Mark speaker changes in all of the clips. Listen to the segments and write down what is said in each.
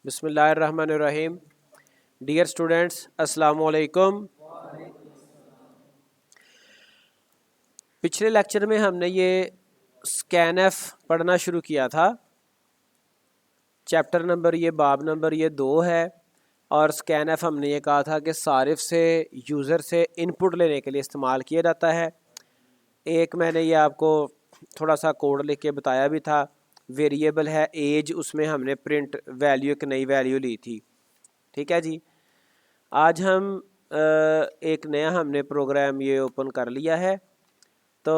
Speaker 1: बिस्मिल्लाहिर्रहमानिर्रहीम। Dear students, अस्सलामु अलैकुम। पिछले लेक्चर में हमने ये स्कैनएफ पढ़ना शुरू किया था। चैप्टर नंबर ये बाब नंबर ये 2 है और स्कैनएफ हमने ये कहा था कि सारिफ से यूज़र से इनपुट लेने के लिए इस्तेमाल किया जाता है। एक मैंने ये आपको थोड़ा सा कोड लिख के बताया भी था। वेरिएबल है एज, उसमें हमने प्रिंट वैल्यू एक नई वैल्यू ली थी। ठीक है जी। आज हम एक नया हमने प्रोग्राम ये ओपन कर लिया है। तो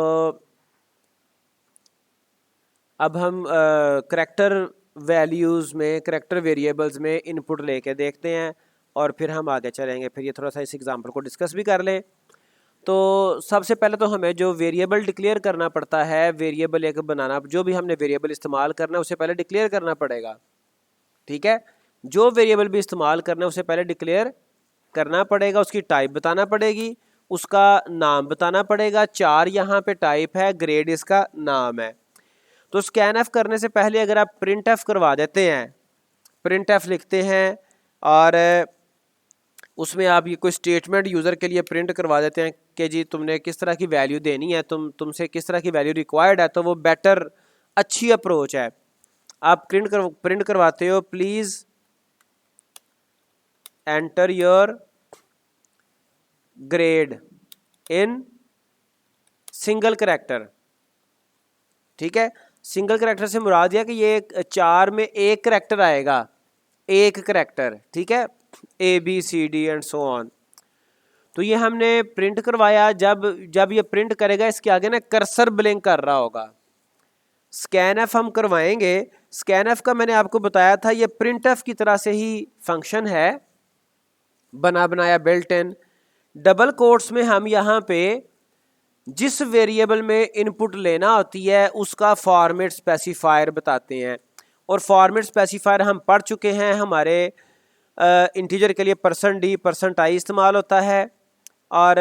Speaker 1: अब हम करैक्टर वैल्यूज़ में, करैक्टर वेरिएबल्स में इनपुट लेके देखते हैं और फिर हम आगे चलेंगे। फिर ये थोड़ा सा इस एग्जांपल को डिस्कस भी कर लें। तो सबसे पहले तो हमें जो वेरिएबल डिक्लेयर करना पड़ता है, वेरिएबल एक बनाना, जो भी हमने वेरिएबल इस्तेमाल करना है उसे पहले डिक्लेयर करना पड़ेगा। ठीक है, जो वेरिएबल भी इस्तेमाल करना है उसे पहले डिक्लेयर करना पड़ेगा, उसकी टाइप बताना पड़ेगी, उसका नाम बताना पड़ेगा। 4 यहाँ पे टाइप है, ग्रेड इसका नाम है। तो स्कैनएफ करने से पहले अगर आप प्रिंट एफ करवा देते हैं, प्रिंट एफ लिखते हैं और उसमें आप ये कोई स्टेटमेंट यूज़र के लिए प्रिंट करवा देते हैं कि जी तुमने किस तरह की वैल्यू देनी है, तुमसे किस तरह की वैल्यू रिक्वायर्ड है, तो वो बेटर अच्छी अप्रोच है। आप प्रिंट करवाते हो, please enter your grade in single character. ठीक है, सिंगल करैक्टर से मुराद यह कि ये 4 में एक करैक्टर आएगा, एक करैक्टर। ठीक है, ABCD एंड सो ऑन। तो ये हमने प्रिंट करवाया। जब ये प्रिंट करेगा इसके आगे ना कर्सर ब्लिंक कर रहा होगा। स्कैनएफ हम करवाएंगे। स्कैनएफ का मैंने आपको बताया था, ये प्रिंटएफ की तरह से ही फंक्शन है, बना बनाया बिल्ट इन। डबल कोट्स में हम यहाँ पे जिस वेरिएबल में इनपुट लेना होती है उसका फॉर्मेट स्पेसिफायर बताते हैं। और फॉर्मेट स्पेसिफायर हम पढ़ चुके हैं। हमारे इंटीजर के लिए %d %i इस्तेमाल होता है और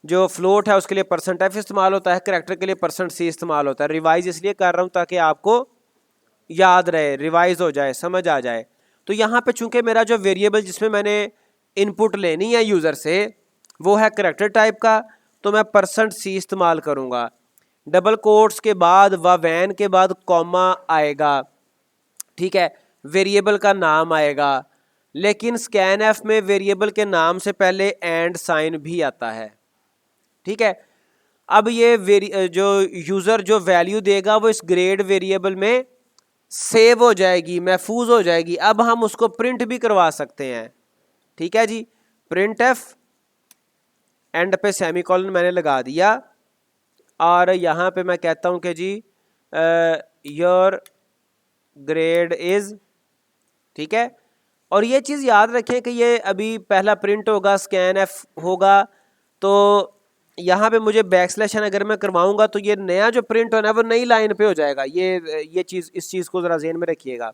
Speaker 1: जो फ्लोट है उसके लिए %f इस्तेमाल होता है, करैक्टर के लिए %c इस्तेमाल होता है। रिवाइज इसलिए कर रहा हूँ ताकि आपको याद रहे, रिवाइज हो जाए, समझ आ जाए। तो यहाँ पे चूंकि मेरा जो वेरिएबल जिसमें मैंने इनपुट लेनी है यूज़र से वो है करैक्टर टाइप का, तो मैं %c इस्तेमाल करूँगा। डबल कोट्स के बाद व वैन के बाद कॉमा आएगा। ठीक है, वेरिएबल का नाम आएगा। लेकिन स्कैनएफ में वेरिएबल के नाम से पहले एंड साइन भी आता है। ठीक है, अब ये जो यूज़र जो वैल्यू देगा वो इस ग्रेड वेरिएबल में सेव हो जाएगी, महफूज हो जाएगी। अब हम उसको प्रिंट भी करवा सकते हैं। ठीक है जी, प्रिंट एफ एंड पे सेमीकोलन मैंने लगा दिया और यहाँ पे मैं कहता हूँ कि जी योर ग्रेड इज। ठीक है, और ये चीज़ याद रखें कि ये अभी पहला प्रिंट होगा, स्कैन एफ होगा, तो यहाँ पे मुझे बैकस्लैश अगर मैं करवाऊंगा तो ये नया जो प्रिंट होना है वो नई लाइन पे हो जाएगा। ये चीज़, इस चीज़ को ज़रा ज़हन में रखिएगा।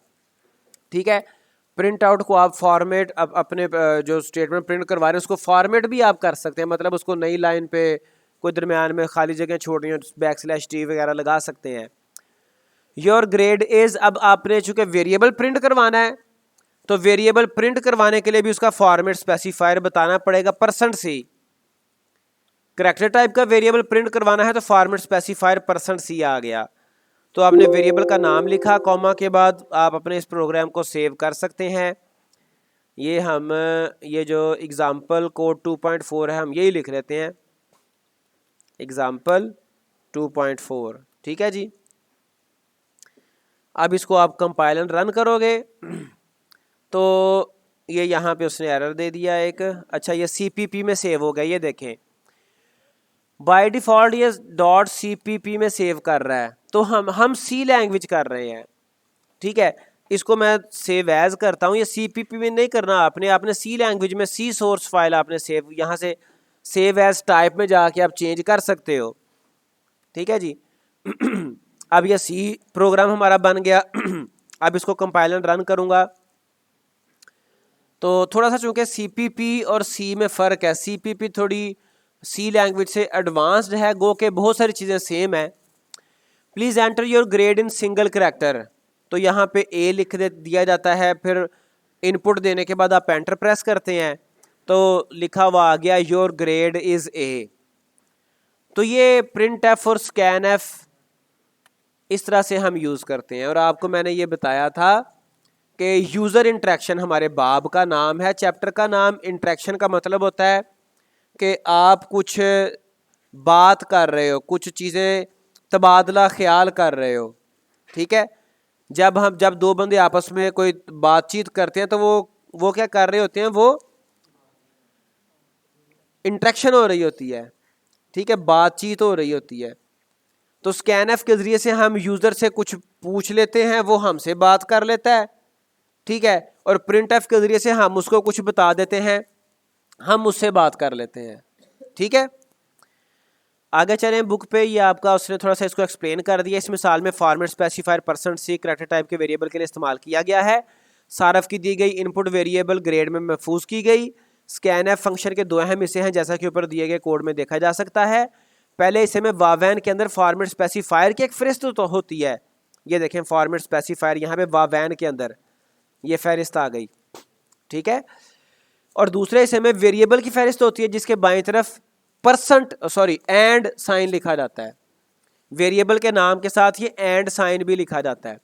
Speaker 1: ठीक है, प्रिंट आउट को आप फॉर्मेट अपने जो स्टेटमेंट प्रिंट करवा रहे हैं उसको फॉर्मेट भी आप कर सकते हैं, मतलब उसको नई लाइन पे कोई दरमियान में खाली जगह छोड़ रही है बैकस्लैश t वगैरह लगा सकते हैं। योर ग्रेड इज, अब आपने चूंकि वेरिएबल प्रिंट करवाना है तो वेरिएबल प्रिंट करवाने के लिए भी उसका फॉर्मेट स्पेसिफायर बताना पड़ेगा %c। करैक्टर टाइप का वेरिएबल प्रिंट करवाना है तो फॉर्मेट स्पेसिफायर %c आ गया। तो आपने वेरिएबल का नाम लिखा, कॉमा के बाद आप अपने इस प्रोग्राम को सेव कर सकते हैं। ये जो एग्जाम्पल कोड 2.4 है हम यही लिख लेते हैं, एग्जाम्पल 2.4। ठीक है जी, अब इसको आप कंपाइल रन करोगे तो ये यहाँ पे उसने एरर दे दिया एक। अच्छा, ये CPP में सेव हो गया, ये देखें बाय डिफ़ॉल्ट ये .cpp में सेव कर रहा है, तो हम C लैंग्वेज कर रहे हैं। ठीक है, इसको मैं सेव एज करता हूँ। ये CPP में नहीं करना आपने C लैंग्वेज में C सोर्स फाइल आपने सेव, यहाँ से सेव एज टाइप में जाके आप चेंज कर सकते हो। ठीक है जी अब ये C प्रोग्राम हमारा बन गया। अब इसको कंपाइलर रन करूँगा तो थोड़ा सा चूँकि CPP और C में फ़र्क है, CPP थोड़ी C लैंग्वेज से एडवांस्ड है, गो के बहुत सारी चीज़ें सेम है। Please enter your grade in single character. तो यहाँ पे ए लिख दिया जाता है, फिर इनपुट देने के बाद आप एंटर प्रेस करते हैं तो लिखा हुआ आ गया योर ग्रेड इज ए। तो ये प्रिंट एफ और स्कैन एफ इस तरह से हम यूज़ करते हैं। और आपको मैंने ये बताया था कि यूज़र इंटरेक्शन हमारे बाब का नाम है, चैप्टर का नाम। इंटरेक्शन का मतलब होता है कि आप कुछ बात कर रहे हो, कुछ चीज़ें तबादला ख्याल कर रहे हो, ठीक है। जब दो बंदे आपस में कोई बातचीत करते हैं तो वो क्या कर रहे होते हैं, वो इंटरेक्शन हो रही होती है, ठीक है, बातचीत हो रही होती है। तो स्कैन एफ के ज़रिए से हम यूज़र से कुछ पूछ लेते हैं, वो हमसे बात कर लेता है, ठीक है। और प्रिंट एफ के ज़रिए से हम उसको कुछ बता देते हैं, हम उससे बात कर लेते हैं, ठीक है। आगे चलें बुक पे। ये आपका उसने थोड़ा सा इसको एक्सप्लेन कर दिया। इस मिसाल में format specifier %c character type के वेरिएबल के लिए इस्तेमाल किया गया है। सारफ की दी गई इनपुट वेरिएबल ग्रेड में महफूज की गई। स्कैन एफ फंक्शन के दो अहम हिस्से हैं, जैसा कि ऊपर दिए गए कोड में देखा जा सकता है। पहले हिस्से में वावैन के अंदर फॉर्मेट स्पेसिफायर की एक फहरिस्त तो होती है। ये देखें फॉर्मेट स्पेसिफायर यहाँ पे वावैन के अंदर ये फहरिस्त आ गई, ठीक है। और दूसरे हिस्से में वेरिएबल की फहरिस्त होती है, जिसके बाईं तरफ एंड साइन लिखा जाता है। वेरिएबल के नाम के साथ ये एंड साइन भी लिखा जाता है।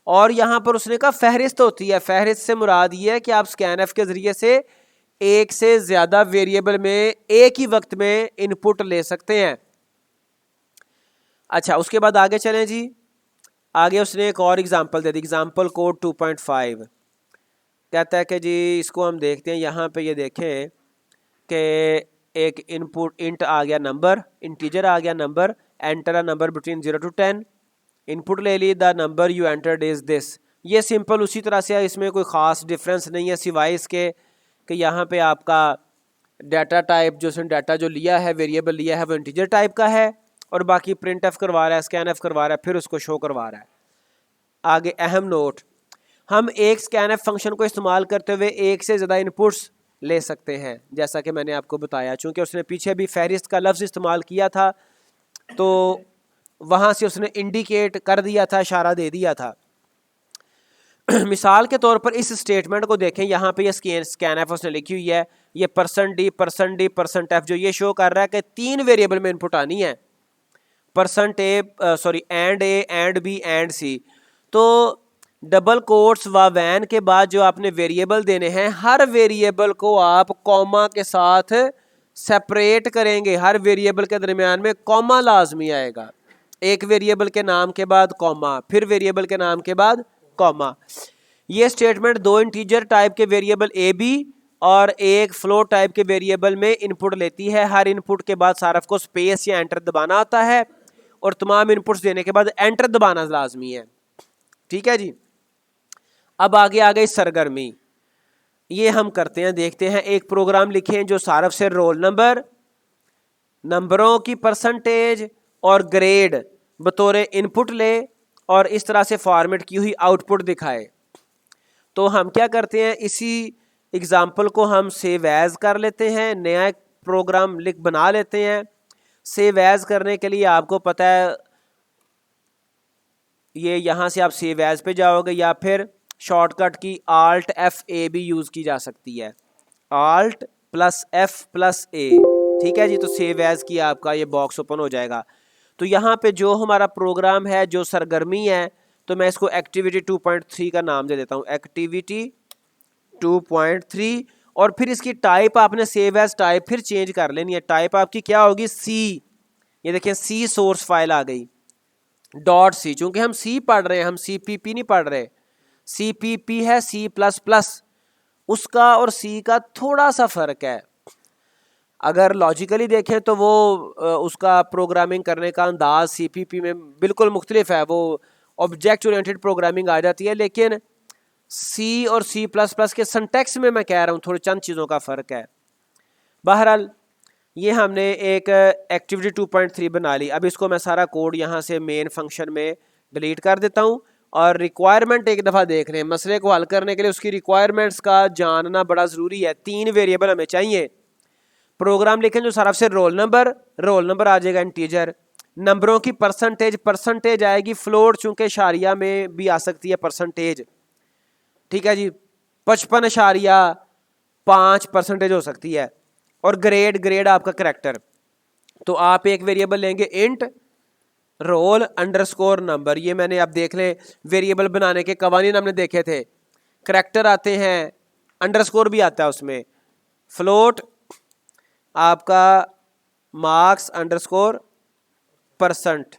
Speaker 1: और यहां पर उसने कहा फहरिस्त होती है। फहरिस्त से मुराद ये है कि आप स्कैनएफ के जरिए से एक से ज्यादा वेरिएबल में एक ही वक्त में इनपुट ले सकते हैं। अच्छा, उसके बाद आगे चलें जी। आगे उसने एक और एग्जांपल दे दी, एग्जांपल कोड 2.5 कहता है कि जी इसको हम देखते हैं। यहाँ पे ये देखें कि एक इनपुट इंट आ गया नंबर, इंटीजर आ गया number, enter a number between 0 to 10, input ले ली, the number you entered is this. ये सिंपल उसी तरह से है, इसमें कोई ख़ास डिफरेंस नहीं है सिवाय इसके कि यहाँ पे आपका डाटा टाइप जो उसने डाटा जो लिया है, वेरिएबल लिया है, वो इंटीजर टाइप का है, और बाकी प्रिंट एफ करवा रहा है, स्कैन एफ करवा रहा है, फिर उसको शो करवा रहा है। आगे अहम नोट, हम एक स्कैन एफ फंक्शन को इस्तेमाल करते हुए एक से ज़्यादा इनपुट्स ले सकते हैं, जैसा कि मैंने आपको बताया। चूँकि उसने पीछे भी फहरिस्त का लफ्ज़ इस्तेमाल किया था तो वहाँ से उसने इंडिकेट कर दिया था, इशारा दे दिया था। मिसाल के तौर पर इस स्टेटमेंट को देखें, यहाँ पे ये स्कैन एफ उसने लिखी हुई है, ये %d%d%f जो ये शो कर रहा है कि 3 वेरिएबल में इनपुट आनी है, and A and B and C. तो डबल कोट्स व वैन के बाद जो आपने वेरिएबल देने हैं, हर वेरिएबल को आप कॉमा के साथ सेपरेट करेंगे। हर वेरिएबल के दरमियान में कॉमा लाजमी आएगा। एक वेरिएबल के नाम के बाद कॉमा, फिर वेरिएबल के नाम के बाद कॉमा। ये स्टेटमेंट 2 इंटीजर टाइप के वेरिएबल ए बी और एक फ्लोट टाइप के वेरिएबल में इनपुट लेती है। हर इनपुट के बाद सारफ को स्पेस या एंटर दबाना होता है, और तमाम इनपुट्स देने के बाद एंटर दबाना लाजमी है, ठीक है जी। अब आगे आ गई सरगर्मी। ये हम करते हैं, देखते हैं। एक प्रोग्राम लिखें जो सारफ से रोल नंबर, नंबरों की परसेंटेज और ग्रेड बतौर इनपुट ले और इस तरह से फॉर्मेट की हुई आउटपुट दिखाए। तो हम क्या करते हैं, इसी एग्जाम्पल को हम सेव एज कर लेते हैं, नया प्रोग्राम बना लेते हैं। सेव एज करने के लिए आपको पता है ये यहाँ से आप सेव एज पे जाओगे, या फिर शॉर्टकट की Alt F A भी यूज़ की जा सकती है, Alt + F + A, ठीक है जी। तो सेव एज की आपका ये बॉक्स ओपन हो जाएगा। तो यहाँ पे जो हमारा प्रोग्राम है, जो सरगर्मी है, तो मैं इसको एक्टिविटी 2.3 का नाम दे देता हूँ, एक्टिविटी 2.3। और फिर इसकी टाइप आपने सेव एज टाइप फिर चेंज कर लेनी है। टाइप आपकी क्या होगी, सी। ये देखिए सी सोर्स फाइल आ गई, .c। चूंकि हम सी पढ़ रहे हैं, हम CPP नहीं पढ़ रहे। CPP है C++, उसका और सी का थोड़ा सा फ़र्क है। अगर लॉजिकली देखें तो वो उसका प्रोग्रामिंग करने का अंदाज CPP में बिल्कुल मुख्तलिफ है, वो ऑब्जेक्ट ओरिएंटेड प्रोग्रामिंग आ जाती है। लेकिन C और C++ के सिंटैक्स में मैं कह रहा हूँ थोड़ी चंद चीज़ों का फ़र्क है। बहरहाल ये हमने एक एक्टिविटी 2.3 बना ली। अब इसको मैं सारा कोड यहाँ से मेन फंक्शन में डिलीट कर देता हूँ, और रिक्वायरमेंट एक दफ़ा देख लें। मसले को हल करने के लिए उसकी रिक्वायरमेंट्स का जानना बड़ा ज़रूरी है। 3 वेरिएबल हमें चाहिए। प्रोग्राम लिखें जो सारा से रोल नंबर आ जाएगा इंटीजर, नंबरों की परसेंटेज, परसेंटेज आएगी फ्लोट, चूंकि शारिया में भी आ सकती है परसेंटेज, ठीक है जी, 55.5% हो सकती है। और ग्रेड, ग्रेड आपका करेक्टर। तो आप एक वेरिएबल लेंगे इंट रोल अंडरस्कोर नंबर, ये मैंने आप देख लें वेरिएबल बनाने के कवानीन हमने देखे थे, करेक्टर आते हैं, अंडरस्कोर भी आता है उसमें। फ्लोट आपका मार्क्स अंडरस्कोर परसेंट,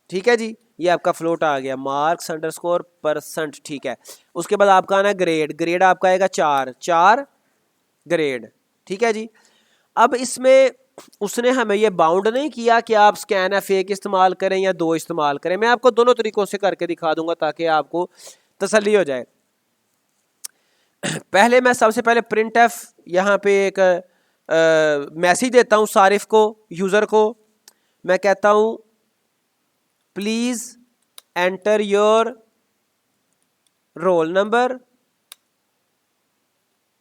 Speaker 1: ठीक है जी, ये आपका फ्लोट आ गया मार्क्स अंडरस्कोर परसेंट, ठीक है। उसके बाद आपका आना ग्रेड, ग्रेड आपका आएगा 4 ग्रेड, ठीक है जी। अब इसमें उसने हमें ये बाउंड नहीं किया कि आप स्कैन एफ एक इस्तेमाल करें या 2 इस्तेमाल करें, मैं आपको दोनों तरीकों से करके दिखा दूंगा ताकि आपको तसल्ली हो जाए। पहले मैं सबसे पहले प्रिंट एफ यहाँ पे एक मैसेज देता हूँ सारिफ को, यूज़र को, मैं कहता हूँ please enter your roll number,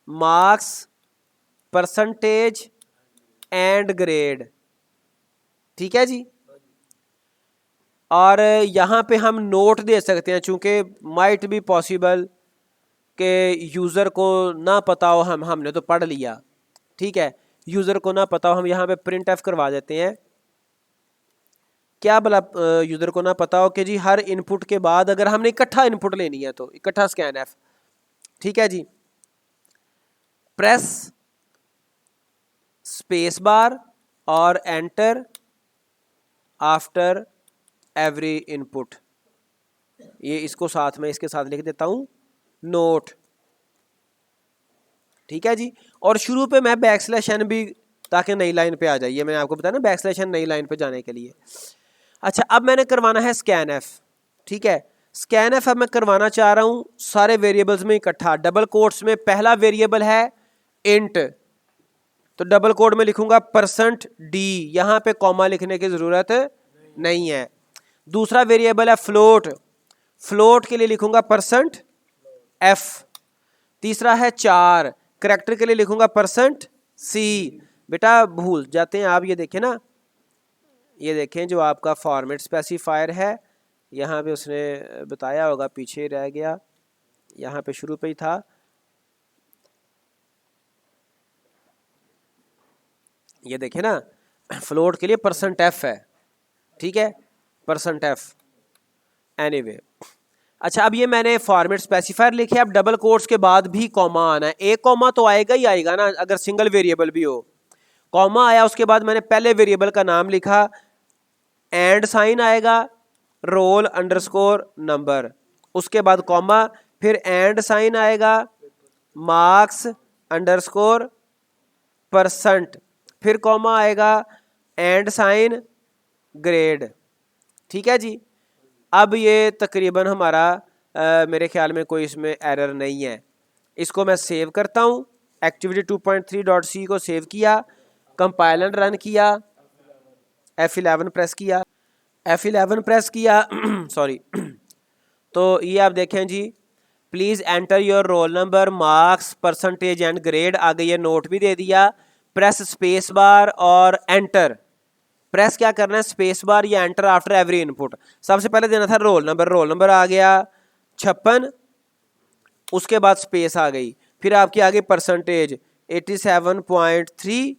Speaker 1: marks, percentage and grade, ठीक है जी। और यहाँ पे हम नोट दे सकते हैं, चूंकि माइट बी पॉसिबल कि यूज़र को ना पता हो, हमने तो पढ़ लिया, ठीक है, यूज़र को ना पता हो, हम यहाँ पे प्रिंट एफ करवा देते हैं। क्या भला यूज़र को ना पता हो कि जी हर इनपुट के बाद अगर हमने इकट्ठा इनपुट लेनी है तो इकट्ठा स्कैन एफ, ठीक है जी, प्रेस स्पेस बार और एंटर आफ्टर एवरी इनपुट, ये इसको साथ में इसके साथ लिख देता हूं नोट, ठीक है जी। और शुरू पे मैं बैकस्लैश एन भी, ताकि नई लाइन पे आ जाइए, मैंने आपको बताया ना बैकस्लैश एन नई लाइन पे जाने के लिए। अच्छा, अब मैंने करवाना है स्कैन एफ, ठीक है, स्कैन एफ अब मैं करवाना चाह रहा हूं सारे वेरिएबल्स में इकट्ठा, डबल कोट्स में। पहला वेरिएबल है इंट, तो डबल कोट में लिखूंगा परसेंट डी, यहां पे कॉमा लिखने की जरूरत नहीं है। दूसरा वेरिएबल है फ्लोट, फ्लोट के लिए लिखूंगा परसेंट एफ। तीसरा है 4, करेक्टर के लिए लिखूंगा परसेंट सी। बेटा भूल जाते हैं आप, ये देखें ना, ये देखें जो आपका फॉर्मेट स्पेसिफायर है, यहाँ पे उसने बताया होगा, पीछे रह गया, यहाँ पे शुरू पे ही था, ये देखें ना, फ्लोट के लिए परसेंट एफ है, ठीक है, परसेंट एफ, एनीवे। अच्छा, अब ये मैंने फॉर्मेट स्पेसिफायर लिखे, अब डबल कोट्स के बाद भी कॉमा आना है, एक कॉमा तो आएगा ही आएगा ना अगर सिंगल वेरिएबल भी हो। कॉमा आया, उसके बाद मैंने पहले वेरिएबल का नाम लिखा, एंड साइन आएगा रोल अंडरस्कोर नंबर, उसके बाद कॉमा, फिर एंड साइन आएगा मार्क्स अंडरस्कोर परसेंट, फिर कॉमा आएगा एंड साइन ग्रेड, ठीक है जी। अब ये तकरीबन हमारा मेरे ख्याल में कोई इसमें एरर नहीं है। इसको मैं सेव करता हूँ, एक्टिविटी 2.3.c को सेव किया, कंपाइलर रन किया, F11 प्रेस किया, F11 प्रेस किया सॉरी तो ये आप देखें जी, please enter your roll number, marks, percentage and grade, आगे ये नोट भी दे दिया, प्रेस स्पेस बार और एंटर। प्रेस क्या करना है, स्पेस बार या एंटर आफ्टर एवरी इनपुट। सबसे पहले देना था रोल नंबर, रोल नंबर आ गया 56, उसके बाद स्पेस आ गई, फिर आपकी आ गई परसेंटेज 87.3,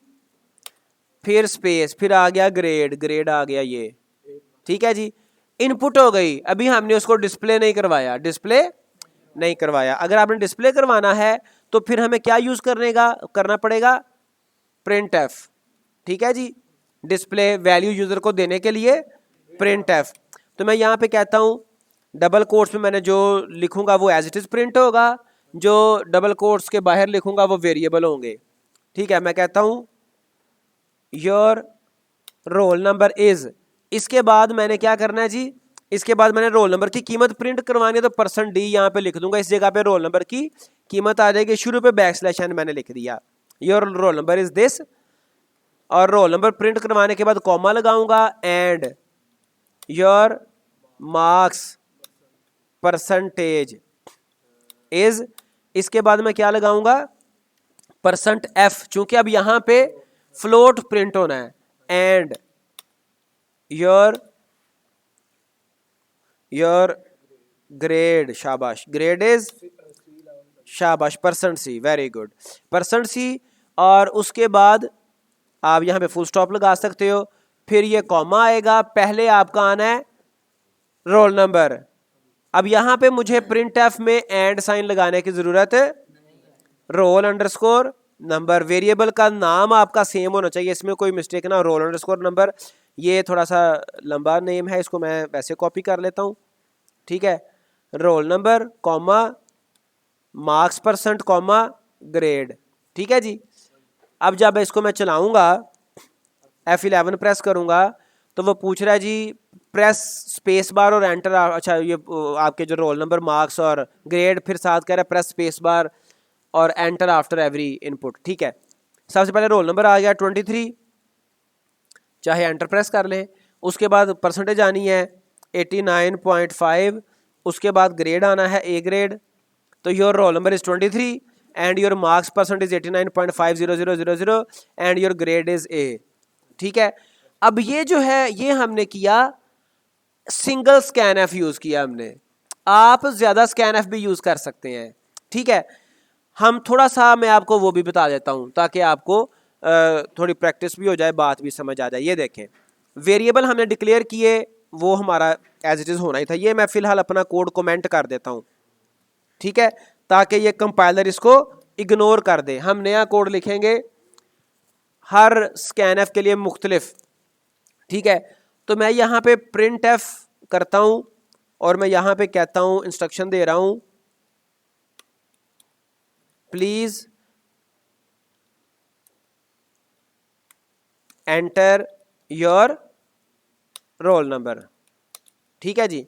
Speaker 1: फिर स्पेस, फिर आ गया ग्रेड, ग्रेड आ गया ये, ठीक है जी, इनपुट हो गई। अभी हमने उसको डिस्प्ले नहीं करवाया, डिस्प्ले नहीं करवाया। अगर आपने डिस्प्ले करवाना है तो फिर हमें क्या यूज करना पड़ेगा, प्रिंट एफ, ठीक है जी, डिस्प्ले वैल्यू यूजर को देने के लिए प्रिंट एफ। तो मैं यहाँ पे कहता हूँ डबल कोट्स में मैंने जो लिखूंगा वो एज इट इज प्रिंट होगा, जो डबल कोट्स के बाहर लिखूंगा वो वेरिएबल होंगे, ठीक है। मैं कहता हूँ योर रोल नंबर इज, इसके बाद मैंने क्या करना है जी, इसके बाद मैंने रोल नंबर की कीमत प्रिंट करवानी है, तो परसेंट डी यहाँ पे लिख दूंगा, इस जगह पे रोल नंबर की कीमत आ जाएगी, शुरू पे बैकस्लैश एन मैंने लिख दिया, your roll number is this, और रोल नंबर प्रिंट करवाने के बाद कॉमा लगाऊंगा, and your marks percentage is, इसके बाद मैं क्या लगाऊंगा, परसेंट एफ, चूंकि अब यहां पे फ्लोट प्रिंट होना है, एंड योर ग्रेड, शाबाश, ग्रेड इज, शाबाश, %C, वेरी गुड, %C। और उसके बाद आप यहाँ पे फुल स्टॉप लगा सकते हो, फिर ये कॉमा आएगा, पहले आपका आना है रोल नंबर। अब यहाँ पे मुझे प्रिंट एफ में एंड साइन लगाने की जरूरत है, रोल अंडरस्कोर नंबर, वेरिएबल का नाम आपका सेम होना चाहिए, इसमें कोई मिस्टेक ना, रोल अंडरस्कोर नंबर। ये थोड़ा सा लंबा नेम है, इसको मैं वैसे कॉपी कर लेता हूँ, ठीक है, roll number comma marks % comma grade, ठीक है जी। अब जब इसको मैं चलाऊंगा, F11 प्रेस करूंगा, तो वो पूछ रहा है जी प्रेस स्पेस बार और एंटर। अच्छा, ये आपके जो रोल नंबर, मार्क्स और ग्रेड, फिर साथ कह रहा है प्रेस स्पेस बार और एंटर आफ्टर एवरी इनपुट, ठीक है। सबसे पहले रोल नंबर आ गया 23, चाहे एंटर प्रेस कर लें। उसके बाद % आनी है 89.5, उसके बाद ग्रेड आना है ए ग्रेड, तो your roll number is 23 and your marks % is 89.50000 and your grade is a, ठीक है। अब ये जो है, ये हमने किया सिंगल स्कैन एफ यूज किया हमने, आप ज्यादा स्कैन एफ भी यूज कर सकते हैं, ठीक है। हम थोड़ा सा, मैं आपको वो भी बता देता हूं ताकि आपको थोड़ी प्रैक्टिस भी हो जाए, बात भी समझ आ जाए। ये देखें, वेरिएबल हमने डिक्लेयर किए, वो हमारा एज इट इज होना ही था। ये मैं फिलहाल अपना कोड कमेंट कर देता हूं, ठीक है, ताकि ये कंपाइलर इसको इग्नोर कर दे। हम नया कोड लिखेंगे हर स्कैन एफ के लिए मुख्तलिफ, ठीक है। तो मैं यहां पे प्रिंट एफ करता हूं और मैं यहां पे कहता हूं, इंस्ट्रक्शन दे रहा हूं, please enter your roll number, ठीक है जी,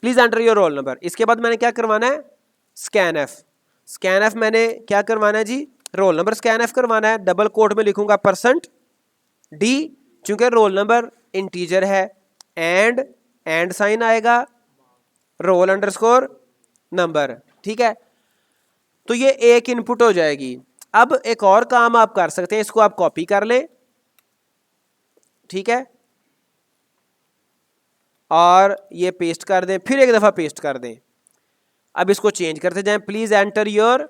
Speaker 1: please enter your roll number. इसके बाद मैंने क्या करवाना है, स्कैन एफ, स्कैन एफ मैंने क्या करवाना है जी, रोल नंबर स्कैन एफ करवाना है। डबल कोट में लिखूंगा %D, चूंकि रोल नंबर इंटीजर है, एंड साइन आएगा, रोल अंडरस्कोर नंबर, ठीक है। तो ये एक इनपुट हो जाएगी। अब एक और काम आप कर सकते हैं, इसको आप कॉपी कर लें, ठीक है, और ये पेस्ट कर दें, फिर एक दफा पेस्ट कर दें। अब इसको चेंज करते जाएं, प्लीज एंटर योर,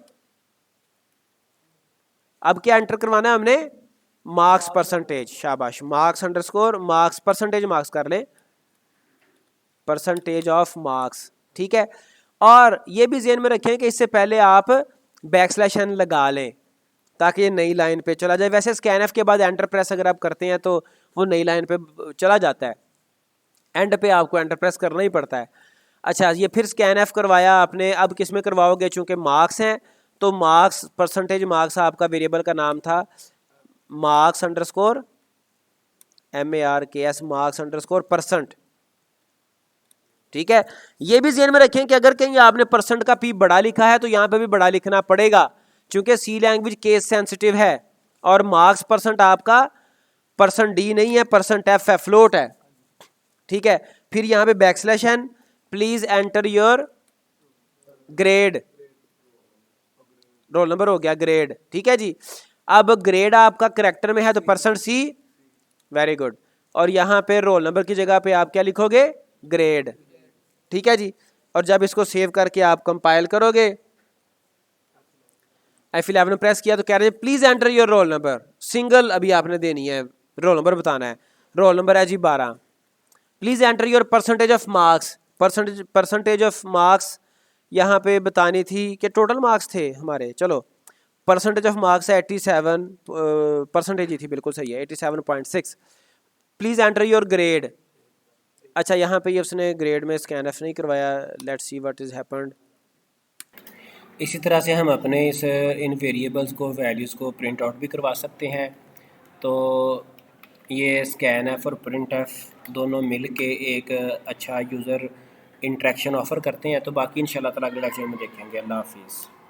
Speaker 1: अब क्या एंटर करवाना है हमने, मार्क्स %, शाबाश, मार्क्स अंडरस्कोर मार्क्स, % मार्क्स कर लें, % ऑफ मार्क्स, ठीक है। और ये भी ज़हन में रखें कि इससे पहले आप \n लगा लें ताकि ये नई लाइन पे चला जाए। वैसे स्कैन एफ के बाद एंटर प्रेस अगर आप करते हैं तो वो नई लाइन पे चला जाता है, एंड पे आपको एंटर प्रेस करना ही पड़ता है। अच्छा, ये फिर स्कैन एफ करवाया आपने, अब किस में करवाओगे, चूंकि मार्क्स हैं तो मार्क्स % मार्क्स आपका वेरिएबल का नाम था, marks underscore MARKS marks underscore %, ठीक है। ये भी ध्यान में रखें कि अगर कहीं आपने % का P बड़ा लिखा है तो यहाँ पे भी बड़ा लिखना पड़ेगा, क्योंकि C लैंग्वेज केस सेंसिटिव है। और मार्क्स % आपका %D नहीं है, %F है, फ्लोट है, ठीक है। फिर यहाँ पे \n, please enter your grade, roll number हो गया ग्रेड, ठीक है जी। अब ग्रेड आपका करेक्टर में है तो %C, वेरी गुड, और यहाँ पे रोल नंबर की जगह पे आप क्या लिखोगे, ग्रेड, ठीक है जी। और जब इसको सेव करके आप कंपाइल करोगे, F11 प्रेस किया तो कह रहे हैं please enter your roll number, single अभी आपने देनी है, रोल नंबर बताना है, रोल नंबर है जी 12, please enter your % of marks, % of marks यहाँ पे बतानी थी कि टोटल मार्क्स थे हमारे, चलो % ऑफ मार्क्स है 87, % ही थी, बिल्कुल सही है, 87.6, प्लीज एंटर योर ग्रेड। अच्छा, यहाँ पे ये उसने ग्रेड में स्कैन एफ नहीं करवाया, let's see what is happened. इसी तरह से हम अपने इन वेरिएबल्स को, वैल्यूज़ को प्रिंट आउट भी करवा सकते हैं। तो ये स्कैन एफ और प्रिंट एफ दोनों मिल के एक अच्छा यूज़र इंटरेक्शन ऑफ़र करते हैं। तो बाकी इंशाल्लाह ताला अगले लेक्चर में देखेंगे। अल्लाह हाफिज़।